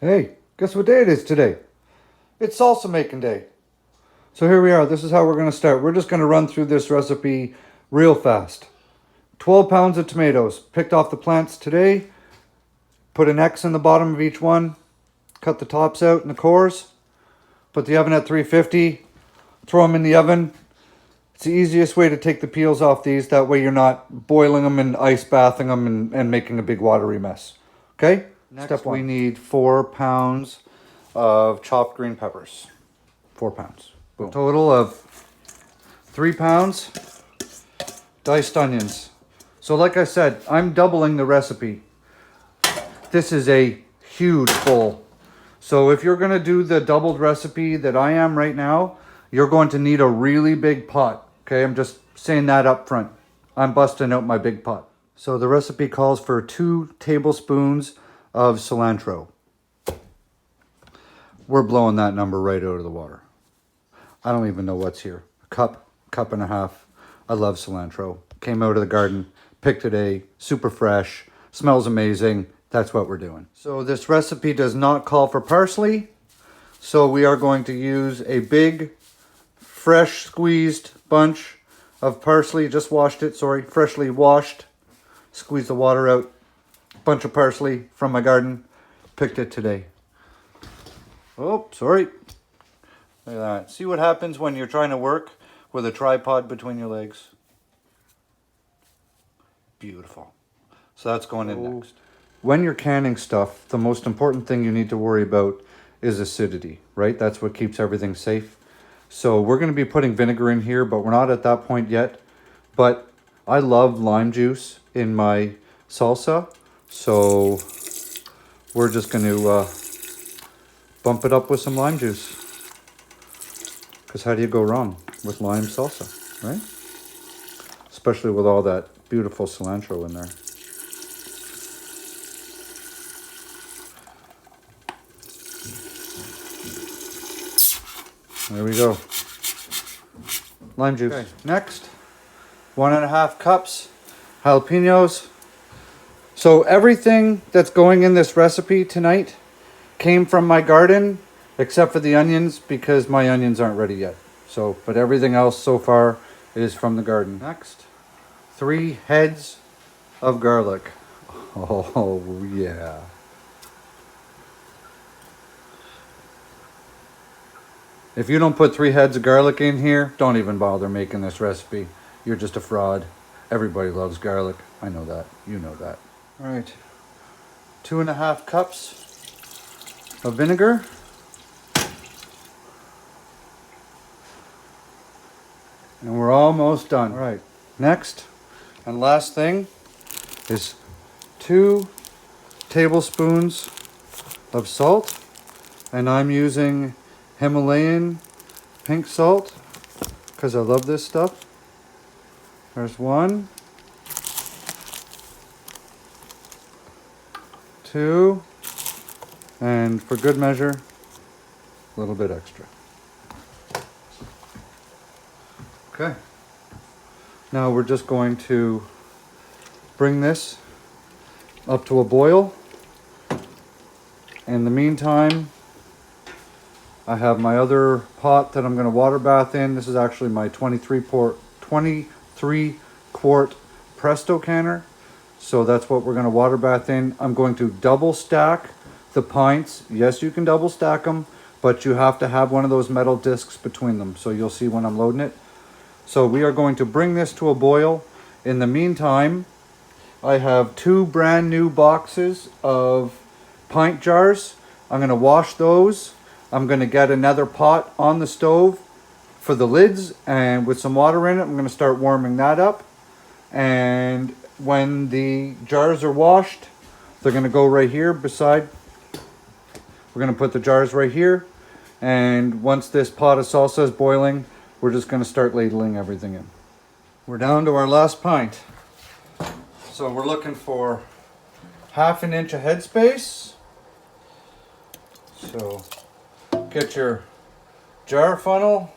Hey, guess what day it is today? It's salsa making day. So here we are. This is how we're going to start. We're just going to run through this recipe real fast. 12 pounds of tomatoes, picked off the plants today. Put an X in the bottom of each one. Cut the tops out and the cores. Put the oven at 350. Throw them in the oven. It's the easiest way to take the peels off these. That way you're not boiling them and ice bathing them and making a big watery mess. Okay? Next, Step one. We need 4 pounds of chopped green peppers. 4 pounds. Boom. A total of 3 pounds diced onions. So like I said, I'm doubling the recipe. This is a huge bowl. So if you're going to do the doubled recipe that I am right now, you're going to need a really big pot. Okay, I'm just saying that up front. I'm busting out my big pot. So the recipe calls for 2 tablespoons of cilantro. We're blowing that number right out of the water. I don't even know what's here. A cup and a half. I love cilantro. Came out of the garden, picked today, super fresh, smells amazing. That's what we're doing. So this recipe does not call for parsley. So we are going to use a big, fresh squeezed bunch of parsley. Just washed it, sorry, freshly washed. Squeeze the water out. Bunch of parsley from my garden. Picked it today. Oh, sorry. Look at that. See what happens when you're trying to work with a tripod between your legs? Beautiful. So that's going in next. When you're canning stuff, the most important thing you need to worry about is acidity, right? That's what keeps everything safe. So we're going to be putting vinegar in here, but we're not at that point yet. But I love lime juice in my salsa. So we're just going to bump it up with some lime juice. Because how do you go wrong with lime salsa, right? Especially with all that beautiful cilantro in there. There we go. Lime juice. Okay. Next, 1.5 cups jalapenos. So everything that's going in this recipe tonight came from my garden, except for the onions, because my onions aren't ready yet. So, but everything else so far is from the garden. Next, 3 heads of garlic. Oh yeah. If you don't put 3 heads of garlic in here, don't even bother making this recipe. You're just a fraud. Everybody loves garlic. I know that. You know that. All right. 2.5 cups of vinegar. And we're almost done. All right. Next and last thing is 2 tablespoons of salt. And I'm using Himalayan pink salt because I love this stuff. There's 1, 2, and for good measure, a little bit extra. Okay. Now we're just going to bring this up to a boil. In the meantime, I have my other pot that I'm going to water bath in. This is actually my 23 quart Presto canner. So that's what we're going to water bath in. I'm going to double stack the pints. Yes, you can double stack them, but you have to have one of those metal discs between them. So you'll see when I'm loading it. So we are going to bring this to a boil. In the meantime, I have 2 brand new boxes of pint jars. I'm going to wash those. I'm going to get another pot on the stove for the lids, and with some water in it, I'm going to start warming that up. And when the jars are washed, they're going to go right here beside. We're going to put the jars right here. And once this pot of salsa is boiling, we're just going to start ladling everything in. We're down to our last pint. So we're looking for 1/2 inch of headspace. So get your jar funnel,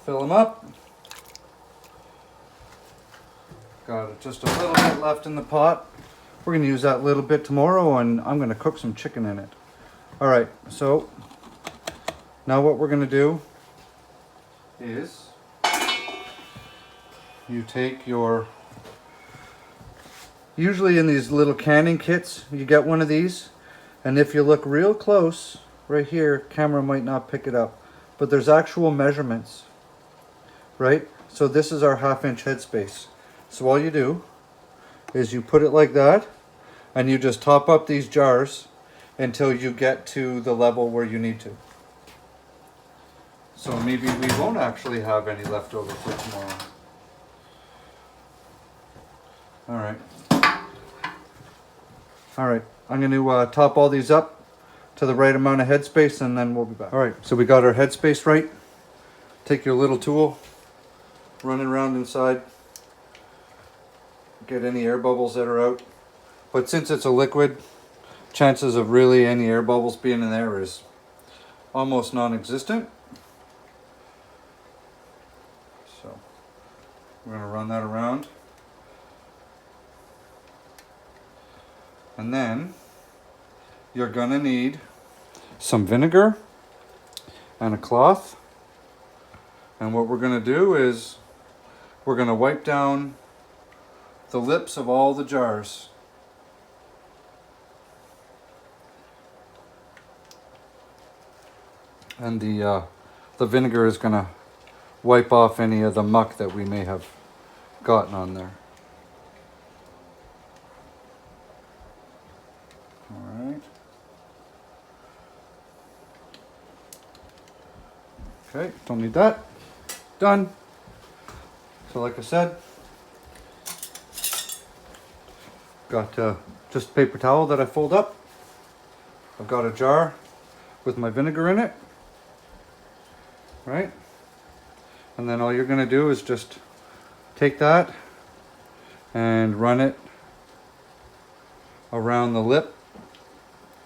fill them up. Got just a little bit left in the pot. We're going to use that little bit tomorrow, and I'm going to cook some chicken in it. All right, so now what we're going to do is you take your, usually in these little canning kits, you get one of these, and if you look real close, right here, camera might not pick it up, but there's actual measurements, right? So this is our 1/2 inch headspace. So all you do is you put it like that, and you just top up these jars until you get to the level where you need to. So maybe we won't actually have any left over for tomorrow. All right. All right, I'm going to top all these up to the right amount of headspace, and then we'll be back. All right, so we got our headspace right. Take your little tool, run it around inside, get any air bubbles that are out. But since it's a liquid, chances of really any air bubbles being in there is almost non-existent. So we're going to run that around. And then you're gonna need some vinegar and a cloth. And what we're gonna do is we're gonna wipe down the lips of all the jars. And the vinegar is gonna wipe off any of the muck that we may have gotten on there. Alright. Okay, don't need that. Done. So like I said, got just a paper towel that I fold up. I've got a jar with my vinegar in it. Right? And then all you're going to do is just take that and run it around the lip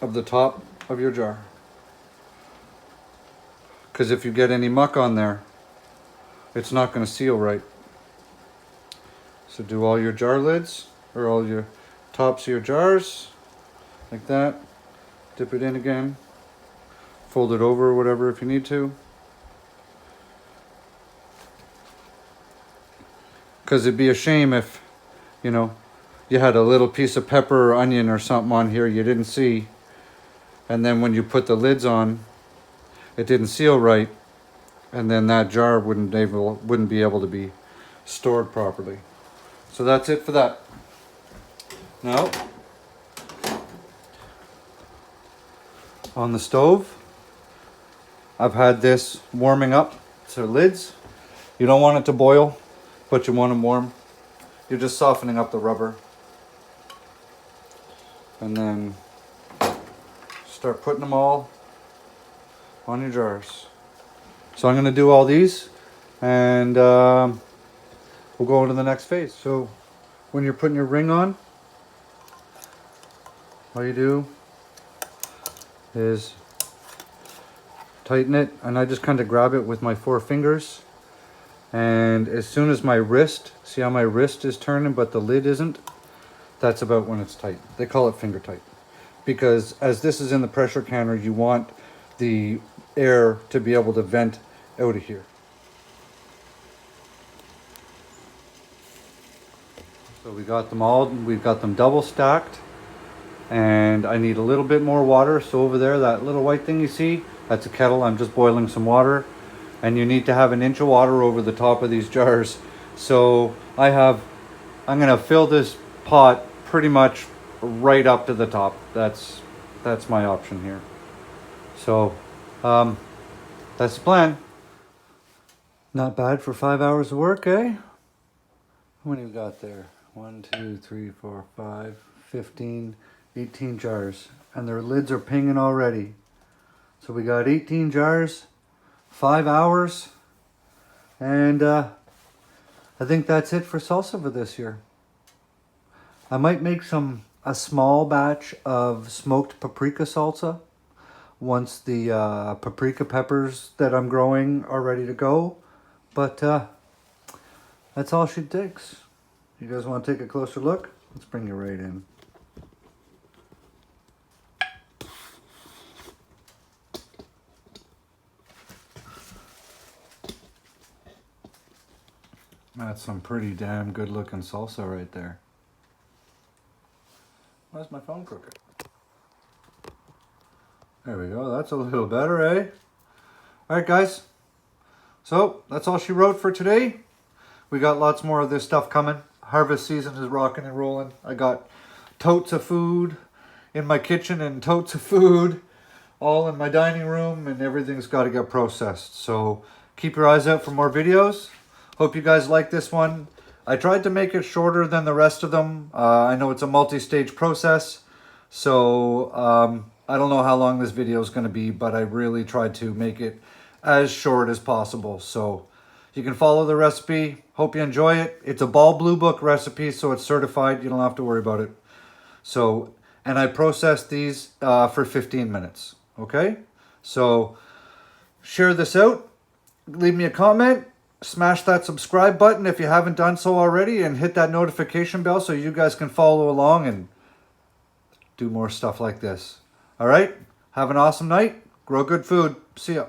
of the top of your jar. Because if you get any muck on there, it's not going to seal right. So do all your jar lids, or all your tops of your jars, like that. Dip it in again. Fold it over or whatever if you need to. Because it'd be a shame if, you know, you had a little piece of pepper or onion or something on here you didn't see. And then when you put the lids on, it didn't seal right. And then that jar wouldn't be able to be stored properly. So that's it for that. Now, on the stove, I've had this warming up to lids. You don't want it to boil, but you want them warm. You're just softening up the rubber. And then start putting them all on your jars. So I'm going to do all these, and we'll go into the next phase. So when you're putting your ring on, all you do is tighten it, and I just kind of grab it with my 4 fingers. And as soon as my wrist, see how my wrist is turning but the lid isn't? That's about when it's tight. They call it finger tight. Because as this is in the pressure canner, you want the air to be able to vent out of here. So we got them all, we've got them double stacked. And I need a little bit more water. So over there, that little white thing you see, that's a kettle. I'm just boiling some water. And you need to have 1 inch of water over the top of these jars. So I'm gonna fill this pot pretty much right up to the top. That's my option here. So that's the plan. Not bad for 5 hours of work, eh? How many we got there? 1, 2, 3, 4, 5, 15, 18 jars. And their lids are pinging already. So we got 18 jars, 5 hours. And I think that's it for salsa for this year. I might make a small batch of smoked paprika salsa once the paprika peppers that I'm growing are ready to go. But that's all she takes. You guys want to take a closer look? Let's bring you right in. That's some pretty damn good looking salsa right there. Why's my phone crooked? There we go. That's a little better, eh? All right, guys. So that's all she wrote for today. We got lots more of this stuff coming. Harvest season is rocking and rolling. I got totes of food in my kitchen and totes of food all in my dining room, and everything's got to get processed. So keep your eyes out for more videos. Hope you guys like this one. I tried to make it shorter than the rest of them. I know it's a multi-stage process, so I don't know how long this video is going to be, but I really tried to make it as short as possible. So you can follow the recipe. Hope you enjoy it. It's a Ball Blue Book recipe, so it's certified. You don't have to worry about it. So, and I processed these for 15 minutes. Okay? So share this out. Leave me a comment. Smash that subscribe button if you haven't done so already, and hit that notification bell so you guys can follow along and do more stuff like this. All right? Have an awesome night. Grow good food. See ya.